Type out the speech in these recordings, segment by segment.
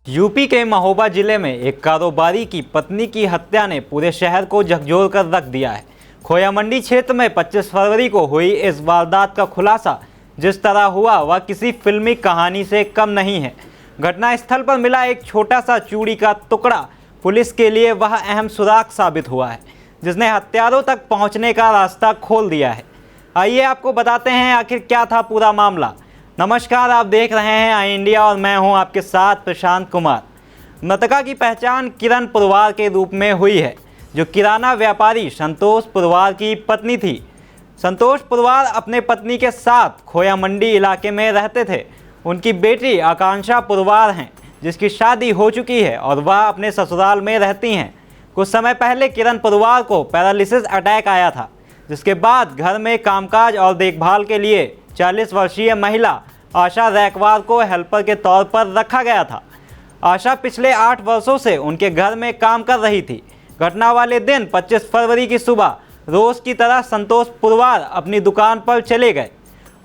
UP के महोबा जिले में एक कारोबारी की पत्नी की हत्या ने पूरे शहर को झकझोर कर रख दिया है। खोया मंडी क्षेत्र में 25 फरवरी को हुई इस वारदात का खुलासा जिस तरह हुआ वह किसी फिल्मी कहानी से कम नहीं है। घटनास्थल पर मिला एक छोटा सा चूड़ी का टुकड़ा पुलिस के लिए वह अहम सुराग साबित हुआ है जिसने हत्यारों तक पहुंचने का रास्ता खोल दिया है। आइए आपको बताते हैं आखिर क्या था पूरा मामला। नमस्कार, आप देख रहे हैं आई इंडिया और मैं हूं आपके साथ प्रशांत कुमार। मृतका की पहचान किरण पुरवार के रूप में हुई है जो किराना व्यापारी संतोष पुरवार की पत्नी थी। संतोष पुरवार अपने पत्नी के साथ खोया मंडी इलाके में रहते थे। उनकी बेटी आकांक्षा पुरवार हैं जिसकी शादी हो चुकी है और वह अपने ससुराल में रहती हैं। कुछ समय पहले किरण पुरवार को पैरालिसिस अटैक आया था जिसके बाद घर में कामकाज और देखभाल के लिए 40 वर्षीय महिला आशा रैकवार को हेल्पर के तौर पर रखा गया था। आशा पिछले 8 वर्षों से उनके घर में काम कर रही थी। घटना वाले दिन 25 फरवरी की सुबह रोज की तरह संतोष पुरवार अपनी दुकान पर चले गए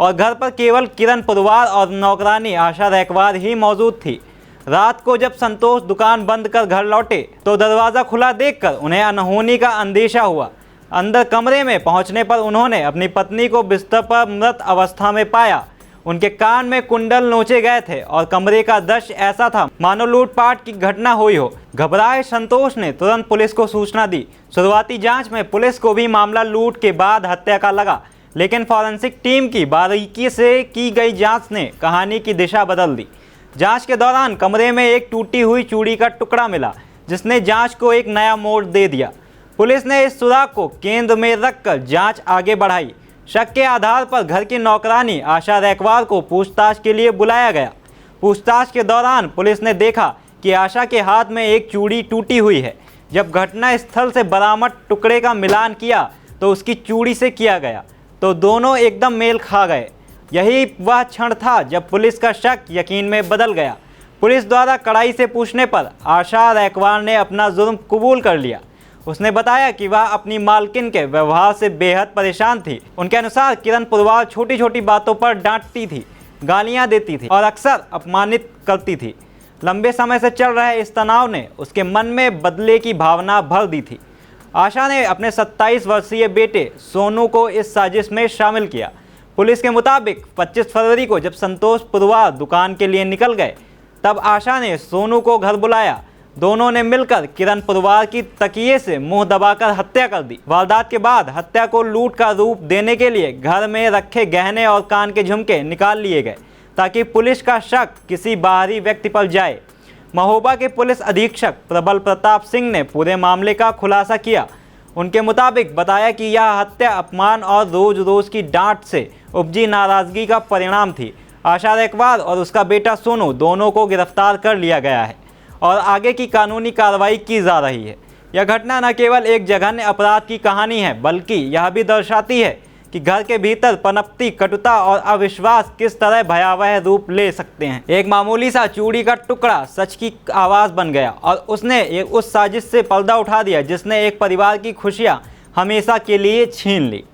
और घर पर केवल किरण पुरवार और नौकरानी आशा रैकवार ही मौजूद थी। रात को जब संतोष दुकान बंद कर घर लौटे तो दरवाज़ा खुला देखकर उन्हें अनहोनी का अंदेशा हुआ। अंदर कमरे में पहुंचने पर उन्होंने अपनी पत्नी को बिस्तर पर मृत अवस्था में पाया। उनके कान में कुंडल नोचे गए थे और कमरे का दृश्य ऐसा था मानो लूटपाट की घटना हुई हो। घबराए संतोष ने तुरंत पुलिस को सूचना दी। शुरुआती जांच में पुलिस को भी मामला लूट के बाद हत्या का लगा, लेकिन फॉरेंसिक टीम की बारीकी से की गई जाँच ने कहानी की दिशा बदल दी। जाँच के दौरान कमरे में एक टूटी हुई चूड़ी का टुकड़ा मिला जिसने जाँच को एक नया मोड़ दे दिया। पुलिस ने इस सुराग को केंद्र में रखकर जांच आगे बढ़ाई। शक के आधार पर घर की नौकरानी आशा रैकवार को पूछताछ के लिए बुलाया गया। पूछताछ के दौरान पुलिस ने देखा कि आशा के हाथ में एक चूड़ी टूटी हुई है। जब घटना स्थल से बरामद टुकड़े का मिलान किया तो उसकी चूड़ी से किया गया तो दोनों एकदम मेल खा गए। यही वह क्षण था जब पुलिस का शक यकीन में बदल गया। पुलिस द्वारा कड़ाई से पूछने पर आशा रैकवार ने अपना जुर्म कबूल कर लिया। उसने बताया कि वह अपनी मालकिन के व्यवहार से बेहद परेशान थी। उनके अनुसार किरण पुरवार छोटी छोटी बातों पर डांटती थी, गालियां देती थी और अक्सर अपमानित करती थी। लंबे समय से चल रहे इस तनाव ने उसके मन में बदले की भावना भर दी थी। आशा ने अपने 27 वर्षीय बेटे सोनू को इस साजिश में शामिल किया। पुलिस के मुताबिक 25 फरवरी को जब संतोष पुरवार दुकान के लिए निकल गए तब आशा ने सोनू को घर बुलाया। दोनों ने मिलकर किरण पुरवार की तकिए से मुंह दबाकर हत्या कर दी। वारदात के बाद हत्या को लूट का रूप देने के लिए घर में रखे गहने और कान के झुमके निकाल लिए गए ताकि पुलिस का शक किसी बाहरी व्यक्ति पर जाए। महोबा के पुलिस अधीक्षक प्रबल प्रताप सिंह ने पूरे मामले का खुलासा किया। उनके मुताबिक बताया कि यह हत्या अपमान और रोज रोज की डांट से उपजी नाराजगी का परिणाम थी। आशा रैकवार और उसका बेटा सोनू दोनों को गिरफ्तार कर लिया गया है और आगे की कानूनी कार्रवाई की जा रही है। यह घटना न केवल एक जघन्य अपराध की कहानी है बल्कि यह भी दर्शाती है कि घर के भीतर पनपती कटुता और अविश्वास किस तरह भयावह रूप ले सकते हैं। एक मामूली सा चूड़ी का टुकड़ा सच की आवाज़ बन गया और उसने उस साजिश से पर्दा उठा दिया जिसने एक परिवार की खुशियाँ हमेशा के लिए छीन ली।